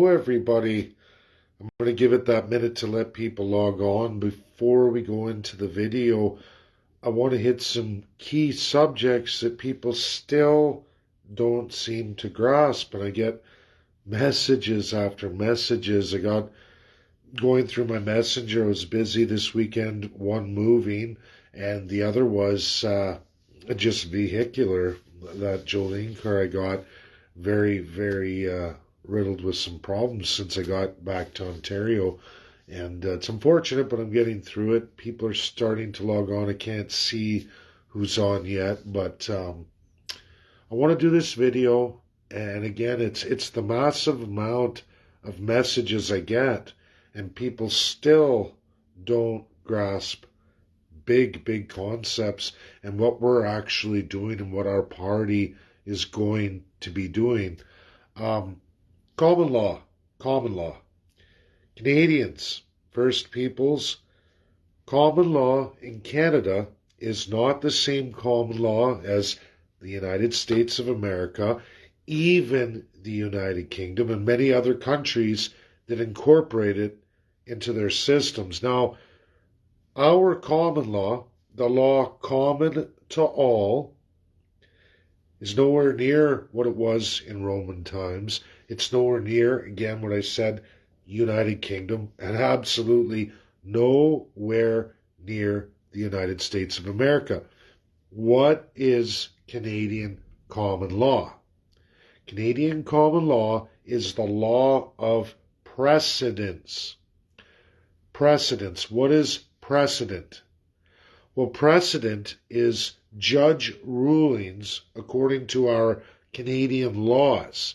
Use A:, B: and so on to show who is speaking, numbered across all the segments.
A: Hello, everybody. I'm going to give it that minute to let people log on. Before we go into the video, I want to hit some key subjects that people still don't seem to grasp. And I get messages after messages. I got going through my messenger. I was busy this weekend, one moving, and the other was just vehicular. That Jolene car I got, very riddled with some problems since I got back to Ontario. And it's unfortunate, but I'm getting through it. People are starting to log on. I can't see who's on yet, but I want to do this video. And again, it's the massive amount of messages I get, and people still don't grasp big concepts and what we're actually doing and what our party is going to be doing. Common law. Canadians, First Peoples, common law in Canada is not the same common law as the United States of America, even the United Kingdom, and many other countries that incorporate it into their systems. Now, our common law, the law common to all, is nowhere near what it was in Roman times. It's nowhere near, again, what I said, United Kingdom, and absolutely nowhere near the United States of America. What is Canadian common law? Canadian common law is the law of precedence. Precedence. What is precedent? Well, precedent is judge rulings according to our Canadian laws.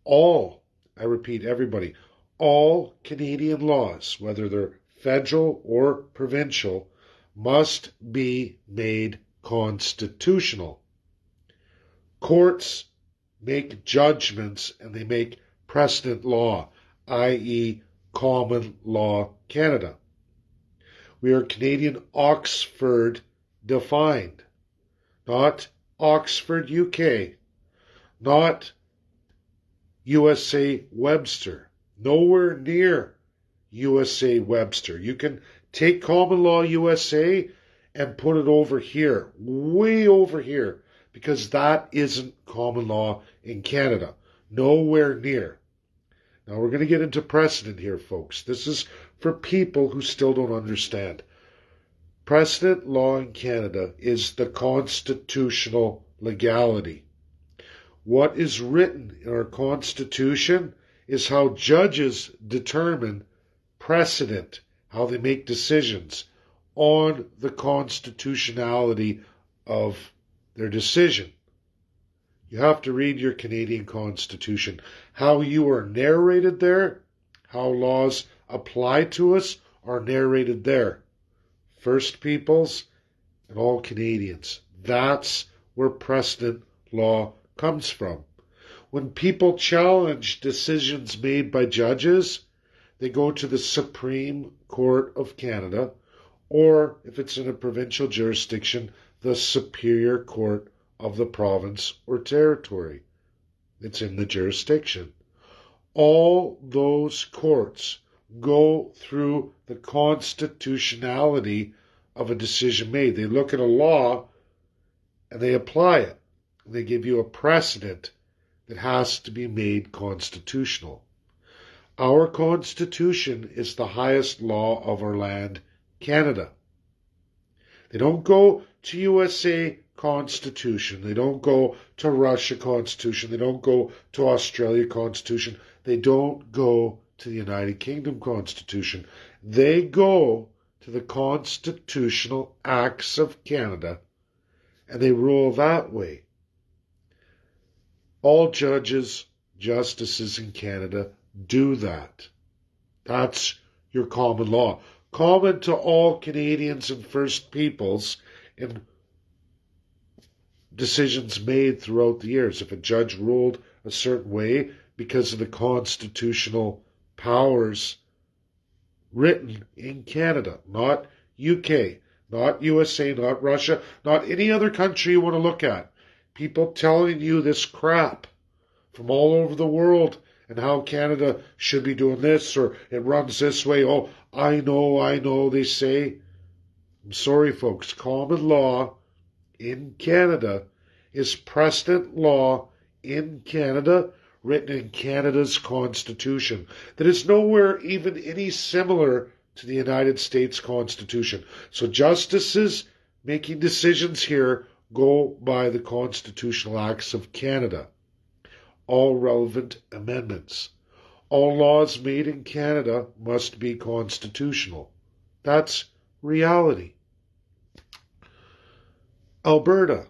A: All, I repeat, everybody, all Canadian laws, whether they're federal or provincial, must be made constitutional. Courts make judgments and they make precedent law, i.e. common law Canada. We are Canadian Oxford defined, not Oxford, UK, not USA Webster, nowhere near USA Webster. You can take common law USA and put it over here, way over here, because that isn't common law in Canada, nowhere near. Now we're going to get into precedent here, folks. This is for people who still don't understand. Precedent law in Canada is the constitutional legality. What is written in our Constitution is how judges determine precedent, how they make decisions on the constitutionality of their decision. You have to read your Canadian Constitution. How you are narrated there, how laws apply to us are narrated there. First Peoples and all Canadians. That's where precedent law comes from. When people challenge decisions made by judges, they go to the Supreme Court of Canada, or if it's in a provincial jurisdiction, the Superior Court of the province or territory. It's in the jurisdiction. All those courts go through the constitutionality of a decision made. They look at a law and they apply it. They give you a precedent that has to be made constitutional. Our Constitution is the highest law of our land, Canada. They don't go to USA Constitution. They don't go to Russia Constitution. They don't go to Australia Constitution. They don't go to the United Kingdom Constitution. They go to the Constitutional Acts of Canada, and they rule that way. All judges, justices in Canada do that. That's your common law. Common to all Canadians and First Peoples in decisions made throughout the years. If a judge ruled a certain way because of the constitutional powers written in Canada, not UK, not USA, not Russia, not any other country you want to look at. People telling you this crap from all over the world and how Canada should be doing this, or it runs this way. Oh, I know, they say. I'm sorry, folks. Common law in Canada is precedent law in Canada, written in Canada's Constitution, that is nowhere even any similar to the United States Constitution. So justices making decisions here go by the constitutional acts of Canada. All relevant amendments. All laws made in Canada must be constitutional. That's reality. Alberta.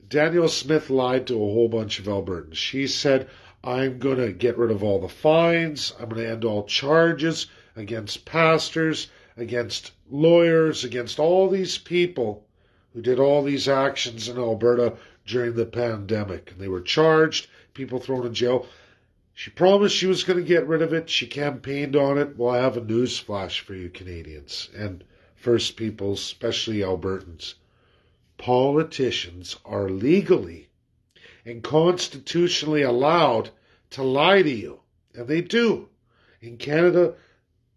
A: Danielle Smith lied to a whole bunch of Albertans. She said, I'm going to get rid of all the fines. I'm going to end all charges against pastors, against lawyers, against all these people who did all these actions in Alberta during the pandemic. And they were charged, people thrown in jail. She promised she was going to get rid of it. She campaigned on it. Well, I have a news flash for you Canadians and First Peoples, especially Albertans. Politicians are legally and constitutionally allowed to lie to you. And they do. In Canada,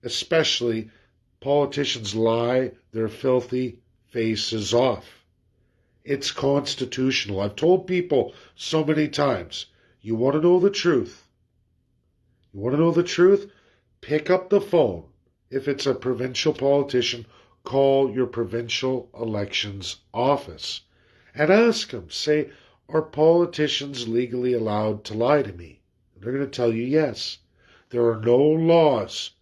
A: especially, politicians lie their filthy faces off. It's constitutional. I've told people so many times, you want to know the truth. You want to know the truth? Pick up the phone. If it's a provincial politician, call your provincial elections office and ask them, say, are politicians legally allowed to lie to me? And they're going to tell you yes. There are no laws,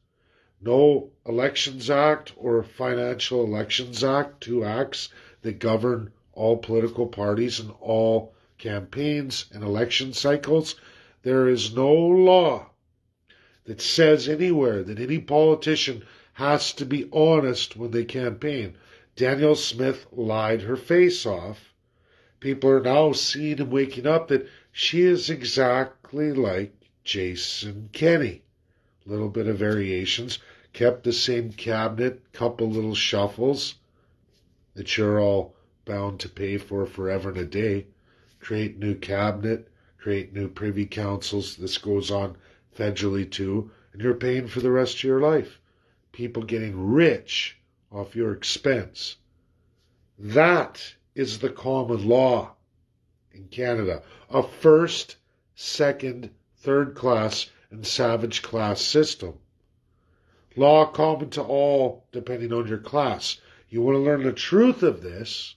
A: no Elections Act or Financial Elections Act, two acts that govern all political parties and all campaigns and election cycles. There is no law that says anywhere that any politician has to be honest when they campaign. Danielle Smith lied her face off. People are now seeing and waking up that she is exactly like Jason Kenney. A little bit of variations. Kept the same cabinet, couple little shuffles that you're all bound to pay for forever and a day. Create new cabinet, create new privy councils. This goes on federally too, and you're paying for the rest of your life. People getting rich off your expense. That is the common law in Canada. A first, second, third class, and savage class system. Law common to all, depending on your class. You want to learn the truth of this?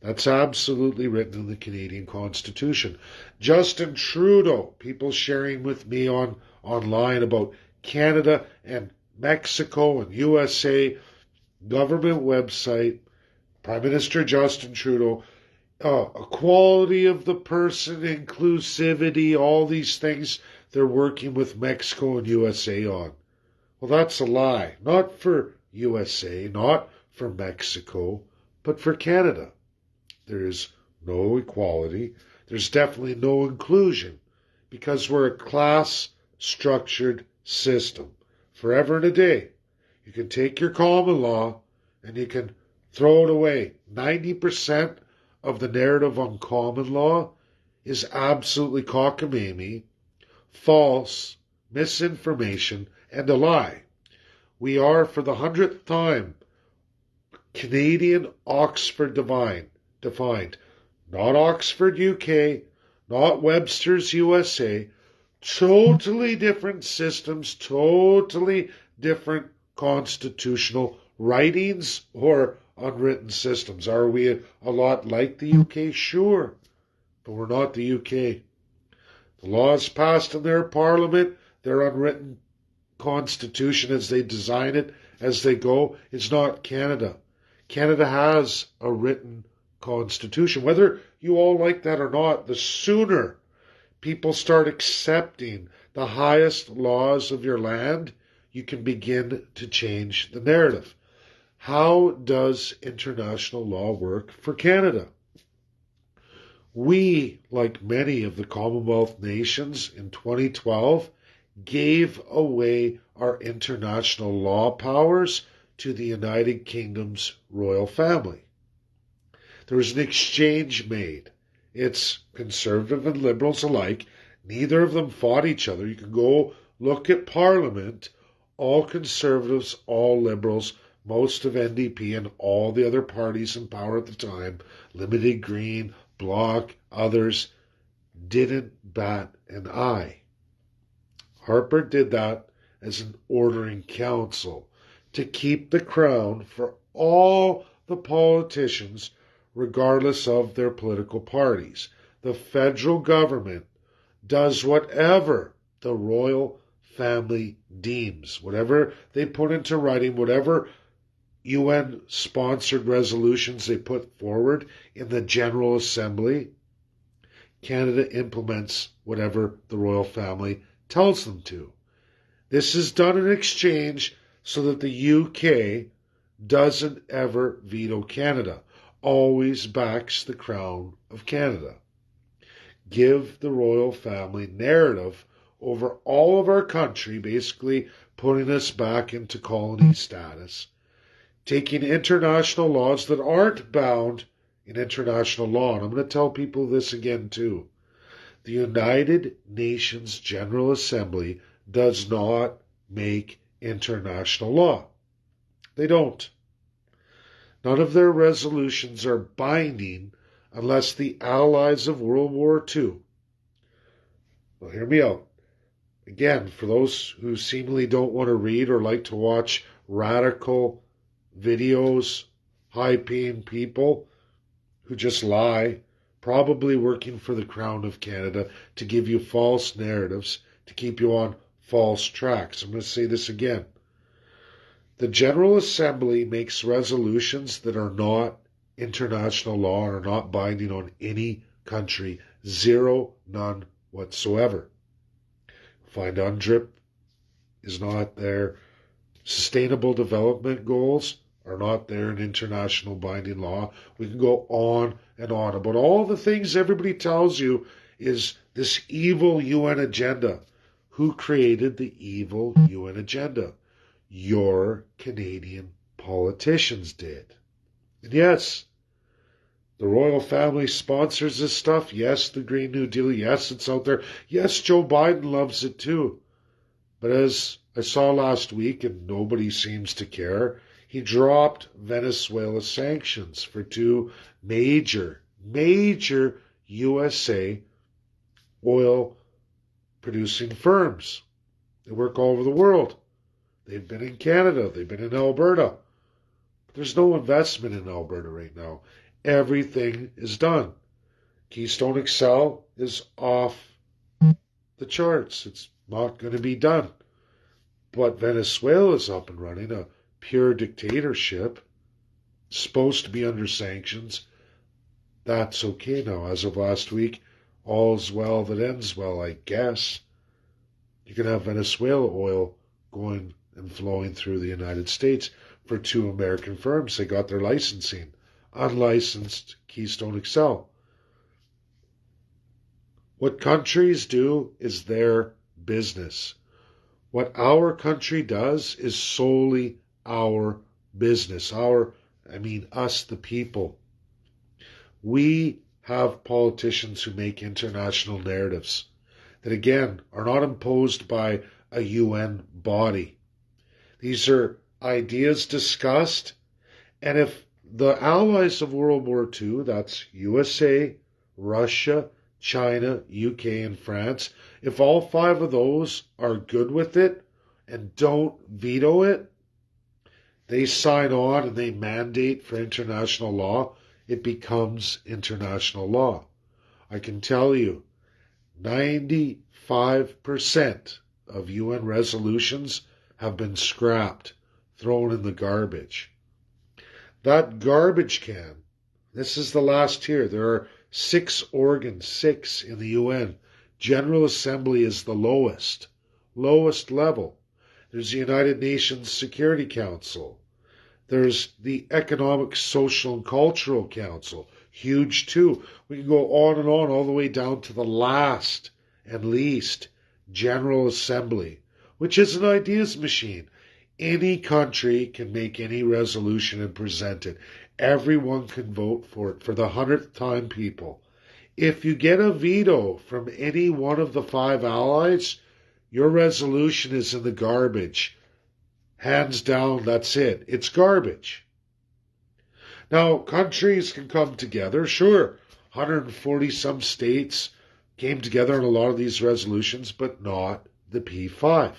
A: That's absolutely written in the Canadian Constitution. Justin Trudeau, people sharing with me online about Canada and Mexico and USA, government website, Prime Minister Justin Trudeau, equality of the person, inclusivity, all these things they're working with Mexico and USA on. Well, that's a lie. Not for USA, not for Mexico, but for Canada. There is no equality. There's definitely no inclusion because we're a class-structured system. Forever and a day. You can take your common law and you can throw it away. 90% of the narrative on common law is absolutely cockamamie, false, misinformation, and a lie. We are, for the 100th time, Canadian Oxford defined. Not Oxford, UK, not Webster's, USA. Totally different systems, totally different constitutional writings or unwritten systems. Are we a lot like the UK? Sure, but we're not the UK. The laws passed in their parliament, their unwritten constitution as they design it, as they go, is not Canada. Canada has a written constitution. Whether you all like that or not, the sooner people start accepting the highest laws of your land, you can begin to change the narrative. How does international law work for Canada? We, like many of the Commonwealth nations in 2012, gave away our international law powers to the United Kingdom's royal family. There was an exchange made. It's conservative and liberals alike Neither of them fought each other. You can go look at Parliament, all Conservatives, all Liberals, most of NDP and all the other parties in power at the time, Limited Green, Bloc, others, didn't bat an eye. Harper did that as an ordering council to keep the crown for all the politicians, regardless of their political parties. The federal government does whatever the royal family deems, whatever they put into writing, whatever UN-sponsored resolutions they put forward in the General Assembly. Canada implements whatever the royal family tells them to. This is done in exchange so that the UK doesn't ever veto Canada, always backs the Crown of Canada. Give the royal family narrative over all of our country, basically putting us back into colony status, taking international laws that aren't bound in international law. And I'm going to tell people this again too. The United Nations General Assembly does not make international law. They don't. None of their resolutions are binding unless the allies of World War II. Well, hear me out. Again, for those who seemingly don't want to read or like to watch radical videos, high-paying people who just lie, probably working for the Crown of Canada to give you false narratives, to keep you on false tracks. I'm going to say this again. The General Assembly makes resolutions that are not international law and are not binding on any country. Zero, none whatsoever. Find UNDRIP is not there. Sustainable development goals are not there in international binding law. We can go on and on about all the things everybody tells you is this evil UN agenda. Who created the evil UN agenda? Your Canadian politicians did. And yes, the royal family sponsors this stuff. Yes, the Green New Deal. Yes, it's out there. Yes, Joe Biden loves it too. But as I saw last week, and nobody seems to care, he dropped Venezuela sanctions for two major USA oil producing firms. They work all over the world. They've been in Canada. They've been in Alberta. But there's no investment in Alberta right now. Everything is done. Keystone XL is off the charts. It's not going to be done. But Venezuela's up and running, a pure dictatorship, supposed to be under sanctions. That's okay now. As of last week, all's well that ends well, I guess. You can have Venezuela oil going and flowing through the United States for two American firms. They got their licensing. Unlicensed Keystone XL. What countries do is their business. What our country does is solely our business. Us, the people. We have politicians who make international narratives that, again, are not imposed by a UN body. These are ideas discussed, and if the allies of World War II, that's USA, Russia, China, UK, and France, if all five of those are good with it and don't veto it, they sign on and they mandate for international law, it becomes international law. I can tell you, 95% of UN resolutions have been scrapped, thrown in the garbage. That garbage can, this is the last tier. There are 6 organs, 6 in the UN. General Assembly is the lowest level. There's the United Nations Security Council. There's the Economic, Social, and Cultural Council, huge too. We can go on and on all the way down to the last and least General Assembly, which is an ideas machine. Any country can make any resolution and present it. Everyone can vote for it for the 100th time, people. If you get a veto from any one of the five allies, your resolution is in the garbage. Hands down, that's it. It's garbage. Now, countries can come together. Sure, 140 some states came together on a lot of these resolutions, but not the P5.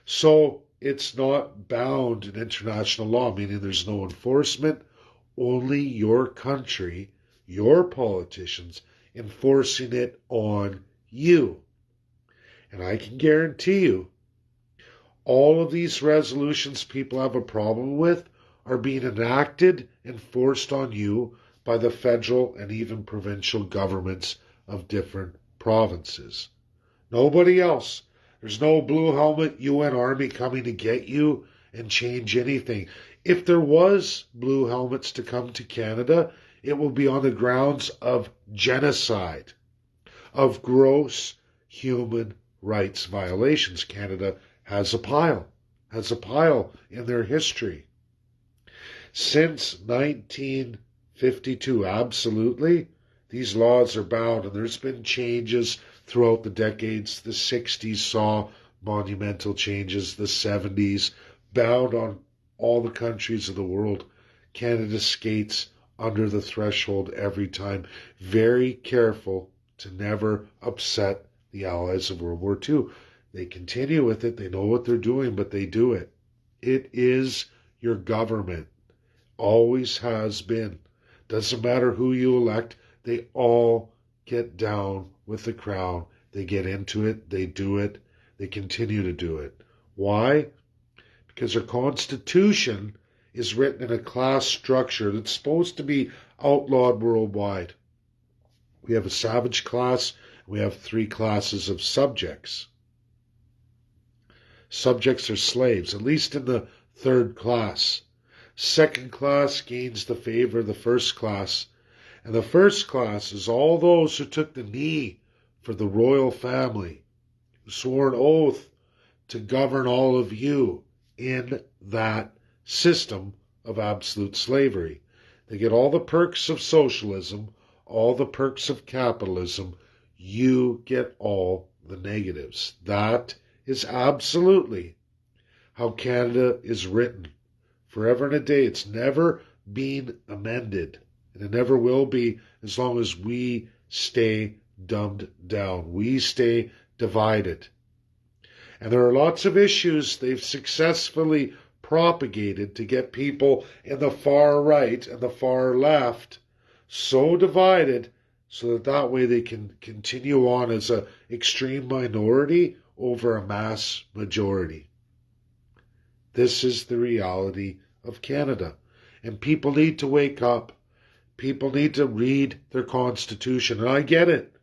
A: So it's not bound in international law, meaning there's no enforcement. Only your country, your politicians, enforcing it on you. And I can guarantee you, all of these resolutions people have a problem with are being enacted and forced on you by the federal and even provincial governments of different provinces. Nobody else. There's no blue helmet UN army coming to get you and change anything. If there was blue helmets to come to Canada, it will be on the grounds of genocide, of gross human rights violations. Canada has a pile in their history. Since 1952, absolutely, these laws are bound, and there's been changes throughout the decades. The 60s saw monumental changes, the 70s, bound on all the countries of the world. Canada skates under the threshold every time. Very careful to never upset the Allies of World War II. They continue with it. They know what they're doing, but they do it. It is your government. Always has been. Doesn't matter who you elect. They all get down with the crown. They get into it. They do it. They continue to do it. Why? Because our Constitution is written in a class structure that's supposed to be outlawed worldwide. We have a savage class. We have three classes of subjects. Subjects are slaves, at least in the third class. Second class gains the favor of the first class. And the first class is all those who took the knee for the royal family, who swore an oath to govern all of you in that system of absolute slavery. They get all the perks of socialism, all the perks of capitalism. You get all the negatives. That is absolutely how Canada is written. Forever and a day. It's never been amended. And it never will be as long as we stay dumbed down. We stay divided. And there are lots of issues they've successfully propagated to get people in the far right and the far left so divided so that way they can continue on as an extreme minority over a mass majority. This is the reality of Canada. And people need to wake up. People need to read their Constitution. And I get it.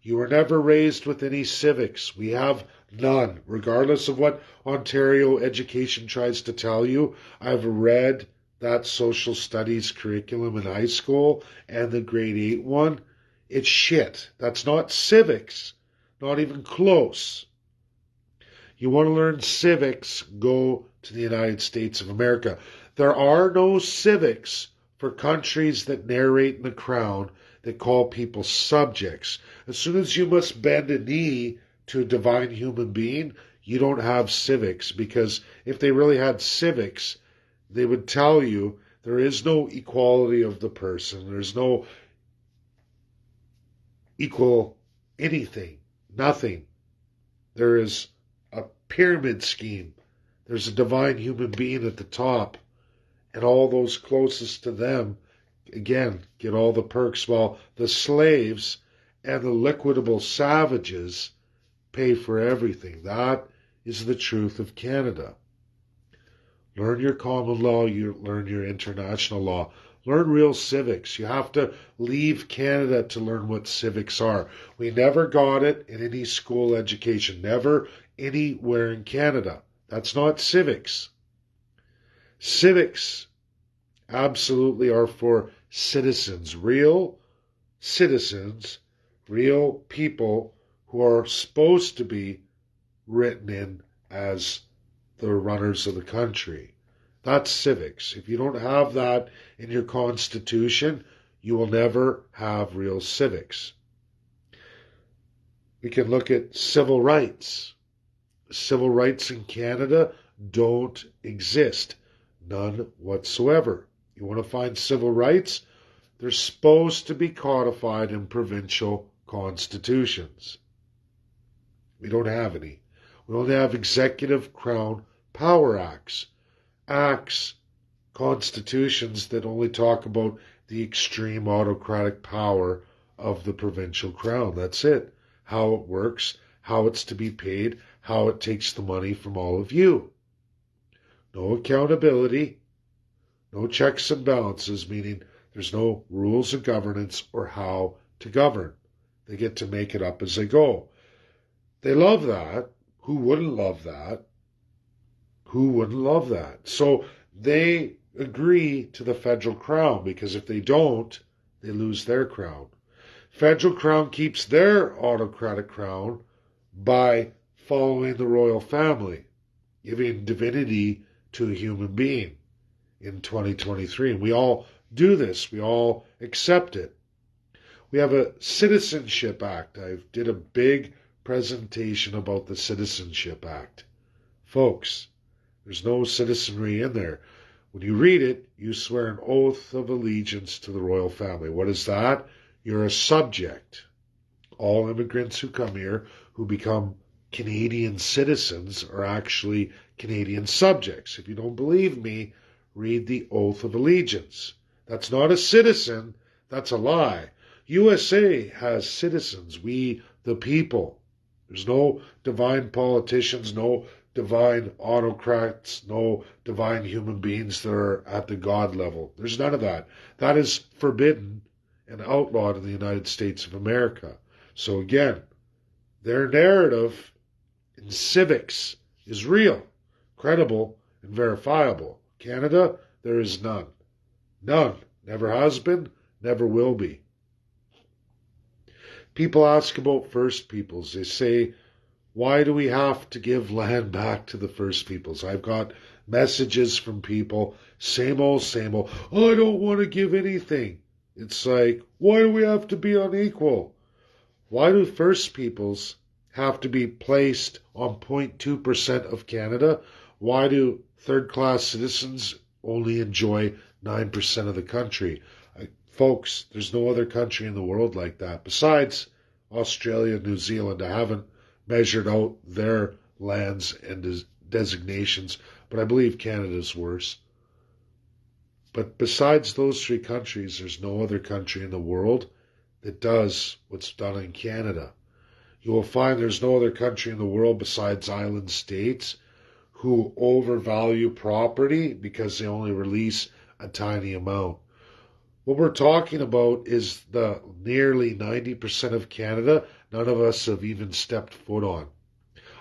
A: You were never raised with any civics. We have none. Regardless of what Ontario education tries to tell you, I've read that social studies curriculum in high school and the grade 8 one. It's shit. That's not civics. Not even close. You want to learn civics, go to the United States of America. There are no civics for countries that narrate in the crown that call people subjects. As soon as you must bend a knee to a divine human being, you don't have civics, because if they really had civics, they would tell you there is no equality of the person. There's no equal anything, nothing. There is a pyramid scheme. There's a divine human being at the top, and all those closest to them, again, get all the perks, while the slaves and the liquidable savages pay for everything. That is the truth of Canada. Learn your common law, you learn your international law. Learn real civics. You have to leave Canada to learn what civics are. We never got it in any school education, never anywhere in Canada. That's not civics. Civics absolutely are for citizens, real people who are supposed to be written in as the runners of the country. That's civics. If you don't have that in your Constitution, you will never have real civics. We can look at civil rights. Civil rights in Canada don't exist. None whatsoever. You want to find civil rights? They're supposed to be codified in provincial constitutions. We don't have any. We only have executive crown power acts. Acts, constitutions that only talk about the extreme autocratic power of the provincial crown. That's it. How it works, how it's to be paid, how it takes the money from all of you. No accountability, no checks and balances, meaning there's no rules of governance or how to govern. They get to make it up as they go. They love that. Who wouldn't love that? Who wouldn't love that? So they agree to the federal crown, because if they don't, they lose their crown. Federal crown keeps their autocratic crown by following the royal family, giving divinity to a human being in 2023. And we all do this. We all accept it. We have a Citizenship Act. I did a big presentation about the Citizenship Act. Folks, there's no citizenry in there. When you read it, you swear an oath of allegiance to the royal family. What is that? You're a subject. All immigrants who come here, who become Canadian citizens, are actually Canadian subjects. If you don't believe me, read the Oath of Allegiance. That's not a citizen. That's a lie. USA has citizens. We, the people. There's no divine politicians, no divine autocrats, no divine human beings that are at the God level. There's none of that. That is forbidden and outlawed in the United States of America. So again, their narrative in civics is real, credible, and verifiable. Canada, there is none. None. Never has been, never will be. People ask about First Peoples. They say, why do we have to give land back to the First Peoples? I've got messages from people, same old, oh, I don't want to give anything. It's like, why do we have to be unequal? Why do First Peoples have to be placed on 0.2% of Canada? Why do third-class citizens only enjoy 9% of the country? Folks, there's no other country in the world like that. Besides Australia and New Zealand, I haven't measured out their lands and designations, but I believe Canada's worse. But besides those three countries, there's no other country in the world that does what's done in Canada. You will find there's no other country in the world besides island states who overvalue property because they only release a tiny amount. What we're talking about is the nearly 90% of Canada none of us have even stepped foot on.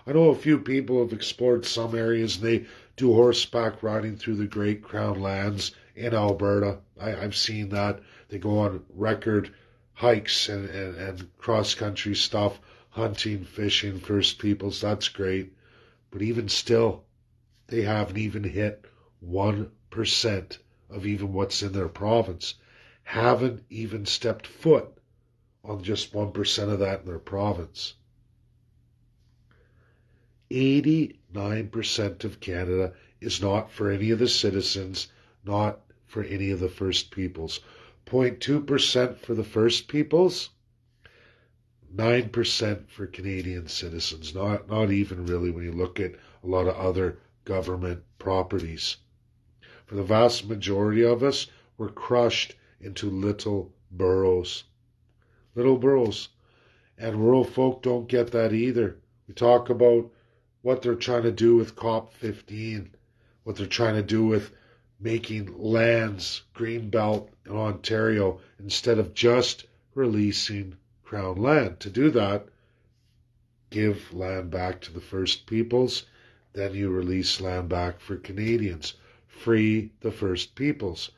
A: I know a few people have explored some areas and they do horseback riding through the Great Crown lands in Alberta. I've seen that. They go on record hikes and cross-country stuff, hunting, fishing, First Peoples. That's great. But even still, they haven't even hit 1% of even what's in their province. Haven't even stepped foot on just 1% of that in their province. 89% of Canada is not for any of the citizens, not for any of the First Peoples. 0.2% for the First Peoples, 9% for Canadian citizens. Not even really when you look at a lot of other government properties. For the vast majority of us, we're crushed into little boroughs. Little boroughs. And rural folk don't get that either. We talk about what they're trying to do with COP15, what they're trying to do with making lands, Greenbelt in Ontario, instead of just releasing Crown land. To do that, give land back to the First Peoples, then you release land back for Canadians. Free the First Peoples.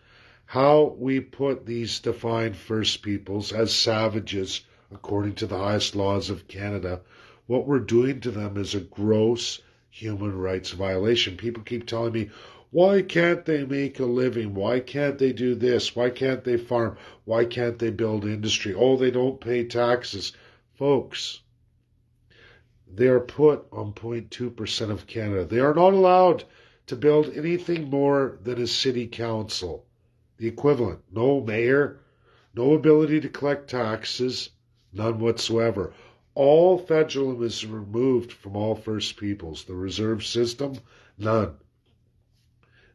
A: How we put these defined First Peoples as savages according to the highest laws of Canada, what we're doing to them is a gross human rights violation. People keep telling me, why can't they make a living? Why can't they do this? Why can't they farm? Why can't they build industry? Oh, they don't pay taxes. Folks, They are put on 0.2% of Canada. They are not allowed to build anything more than a city council, the equivalent. No mayor, no ability to collect taxes, none whatsoever. All federalism is removed from all First Peoples. The reserve system, none.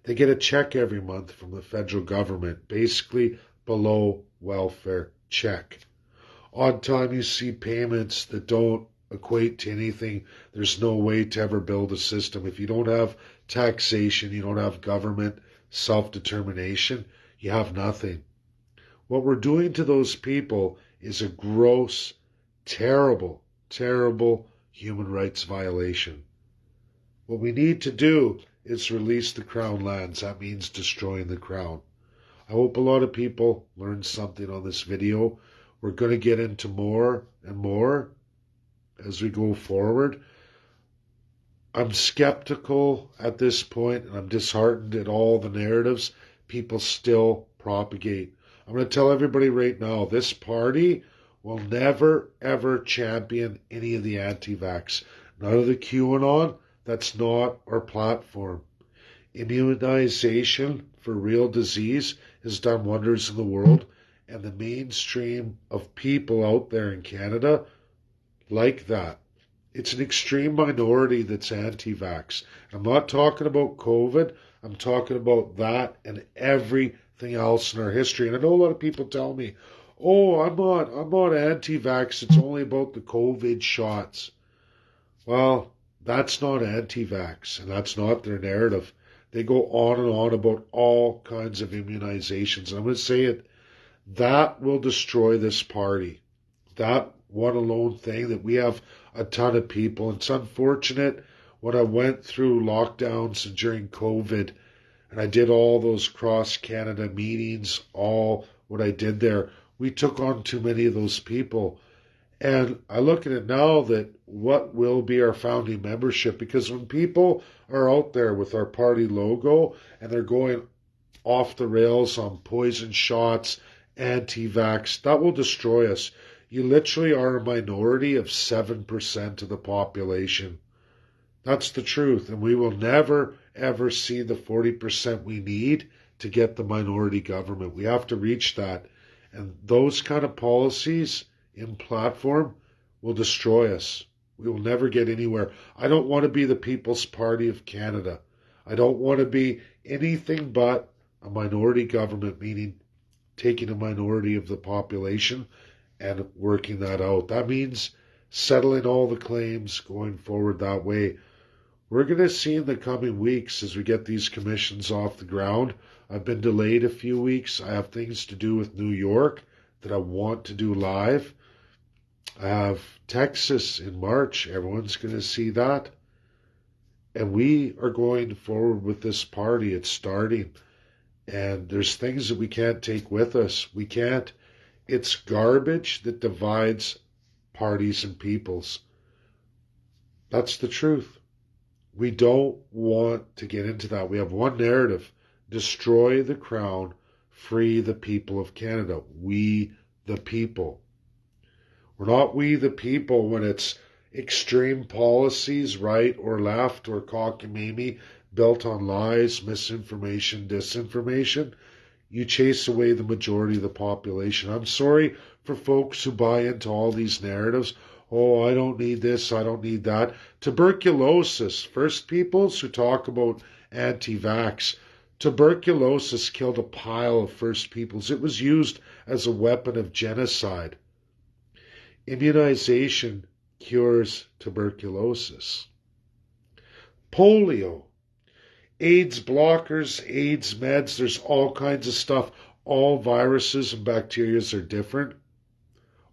A: They get a check every month from the federal government, basically below welfare check. Odd time you see payments that don't equate to anything. There's no way to ever build a system. If you don't have taxation, you don't have government self-determination, you have nothing. What we're doing to those people is a gross, terrible, terrible human rights violation. What we need to do is release the Crown lands. That means destroying the Crown. I hope a lot of people learned something on this video. We're going to get into more and more as we go forward. I'm skeptical at this point, and I'm disheartened at all the narratives people still propagate. I'm going to tell everybody right now, this party will never, ever champion any of the anti-vax. None of the QAnon, that's not our platform. Immunization for real disease has done wonders in the world, and the mainstream of people out there in Canada like that. It's an extreme minority that's anti-vax. I'm not talking about COVID. I'm talking about that and everything else in our history. And I know a lot of people tell me, "Oh, I'm not anti-vax. It's only about the COVID shots." Well, that's not anti-vax, and that's not their narrative. They go on and on about all kinds of immunizations. And I'm going to say it, that will destroy this party. That one alone thing, that we have a ton of people. It's unfortunate when I went through lockdowns and during COVID, and I did all those cross-Canada meetings, all what I did there, we took on too many of those people. And I look at it now that what will be our founding membership, because when people are out there with our party logo and they're going off the rails on poison shots, anti-vax, that will destroy us. You literally are a minority of 7% of the population. That's the truth. And we will never, ever see the 40% we need to get the minority government. We have to reach that. And those kind of policies in platform will destroy us. We will never get anywhere. I don't want to be the People's Party of Canada. I don't want to be anything but a minority government, meaning taking a minority of the population and working that out. That means settling all the claims, going forward that way. We're going to see in the coming weeks as we get these commissions off the ground. I've been delayed a few weeks. I have things to do with New York that I want to do live. I have Texas in March. Everyone's going to see that. And we are going forward with this party. It's starting. And there's things that we can't take with us. We can't. It's garbage that divides parties and peoples. That's the truth. We don't want to get into that. We have one narrative. Destroy the Crown. Free the people of Canada. We the people. We're not we the people when it's extreme policies, right or left or cockamamie, built on lies, misinformation, disinformation. You chase away the majority of the population. I'm sorry for folks who buy into all these narratives. Oh, I don't need this, I don't need that. Tuberculosis. First Peoples who talk about anti-vax. Tuberculosis killed a pile of First Peoples. It was used as a weapon of genocide. Immunization cures tuberculosis. Polio. AIDS blockers, AIDS meds, there's all kinds of stuff. All viruses and bacteria are different.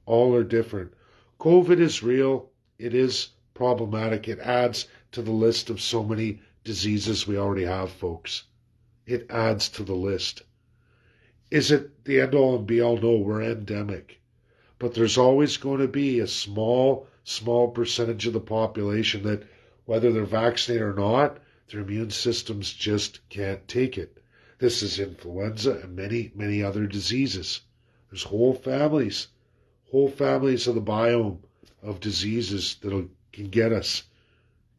A: All are different. COVID is real. It is problematic. It adds to the list of so many diseases we already have, folks. It adds to the list. Is it the end-all and be-all? No, we're endemic. But there's always going to be a small percentage of the population that, whether they're vaccinated or not, their immune systems just can't take it. This is influenza and many, many other diseases. There's whole families of the biome of diseases that'll can get us.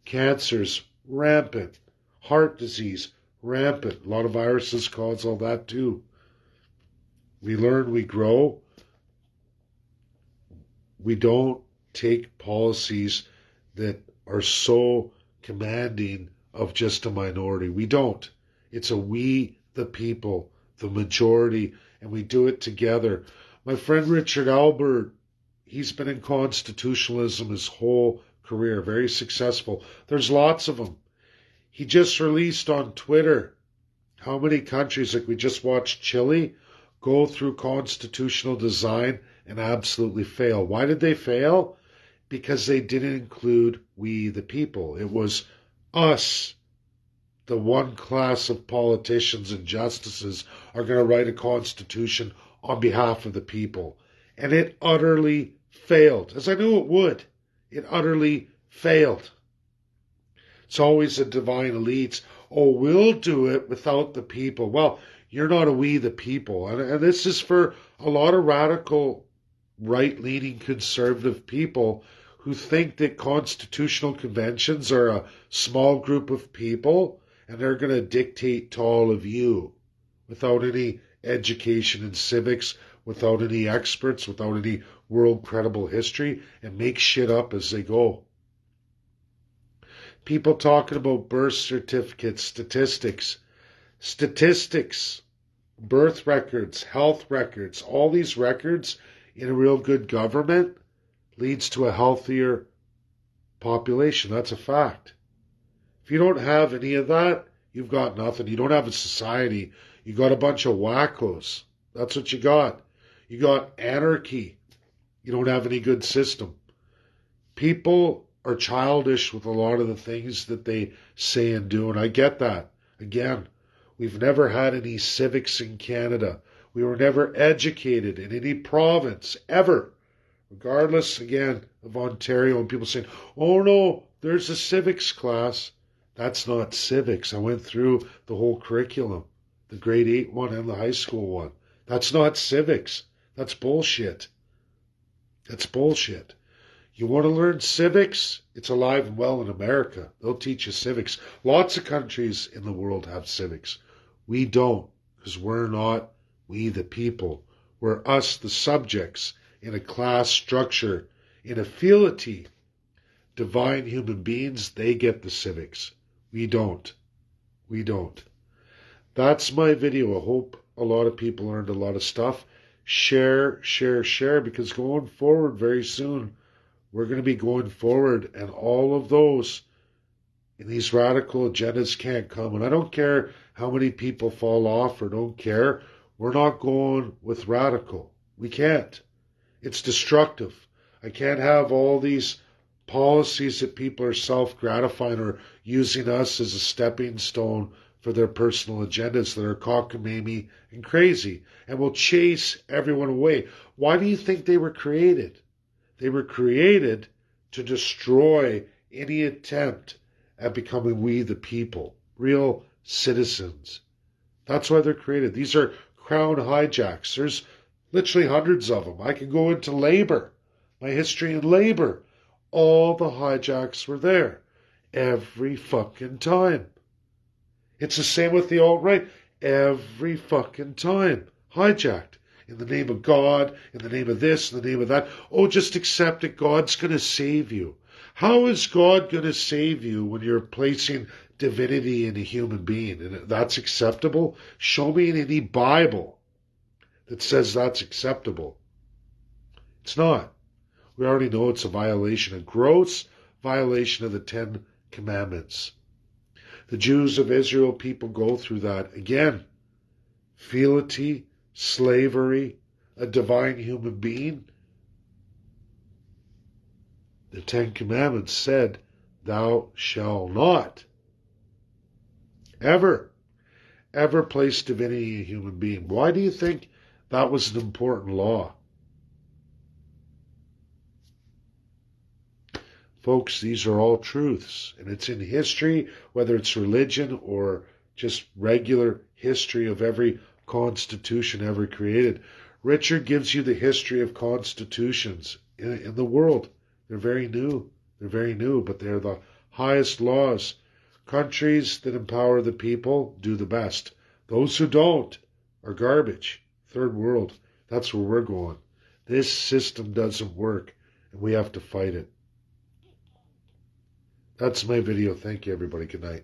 A: Cancer's rampant. Heart disease, rampant. A lot of viruses cause all that too. We learn, we grow. We don't take policies that are so commanding of just a minority. We don't. It's a we, the people, the majority, and we do it together. My friend Richard Albert, he's been in constitutionalism his whole career, very successful. There's lots of them. He just released on Twitter how many countries, like we just watched Chile, go through constitutional design and absolutely fail. Why did they fail? Because they didn't include we, the people. It was us, the one class of politicians and justices, are going to write a constitution on behalf of the people. And it utterly failed, as I knew it would. It utterly failed. It's always the divine elites. Oh, we'll do it without the people. Well, you're not a we the people. And this is for a lot of radical, right-leaning, conservative people who think that constitutional conventions are a small group of people and they're going to dictate to all of you without any education in civics, without any experts, without any world credible history, and make shit up as they go. People talking about birth certificates, statistics, birth records, health records, all these records in a real good government leads to a healthier population. That's a fact. If you don't have any of that, you've got nothing. You don't have a society. You got a bunch of wackos. That's what you got. You got anarchy. You don't have any good system. People are childish with a lot of the things that they say and do, and I get that. Again, we've never had any civics in Canada. We were never educated in any province, ever. Regardless, again, of Ontario, and people saying, oh no, there's a civics class. That's not civics. I went through the whole curriculum, the grade 8 one and the high school one. That's not civics. That's bullshit. That's bullshit. You want to learn civics? It's alive and well in America. They'll teach you civics. Lots of countries in the world have civics. We don't, because we're not we the people. We're us the subjects in a class structure, in a fealty. Divine human beings, they get the civics. We don't. We don't. That's my video. I hope a lot of people learned a lot of stuff. Share, share, share, because going forward very soon, we're going to be going forward, and all of those in these radical agendas can't come. And I don't care how many people fall off or don't care. We're not going with radical. We can't. It's destructive. I can't have all these policies that people are self-gratifying or using us as a stepping stone for their personal agendas that are cockamamie and crazy and will chase everyone away. Why do you think they were created? They were created to destroy any attempt at becoming we the people, real citizens. That's why they're created. These are crown hijacks. There's literally hundreds of them. I can go into labor, my history in labor. All the hijacks were there every fucking time. It's the same with the alt-right. Every fucking time. Hijacked. In the name of God, in the name of this, in the name of that. Oh, just accept it. God's going to save you. How is God going to save you when you're placing divinity in a human being? And that's acceptable? Show me in any Bible that says that's acceptable. It's not. We already know it's a violation, a gross violation of the 10 Commandments. The Jews of Israel, people go through that. Again, fealty, slavery, a divine human being. The 10 Commandments said, thou shalt not ever place divinity in a human being. Why do you think that was an important law? Folks, these are all truths, and it's in history, whether it's religion or just regular history of every constitution ever created. Richard gives you the history of constitutions in the world. They're very new. They're very new, but they're the highest laws. Countries that empower the people do the best. Those who don't are garbage. Third world. That's where we're going. This system doesn't work, and we have to fight it. That's my video. Thank you, everybody. Good night.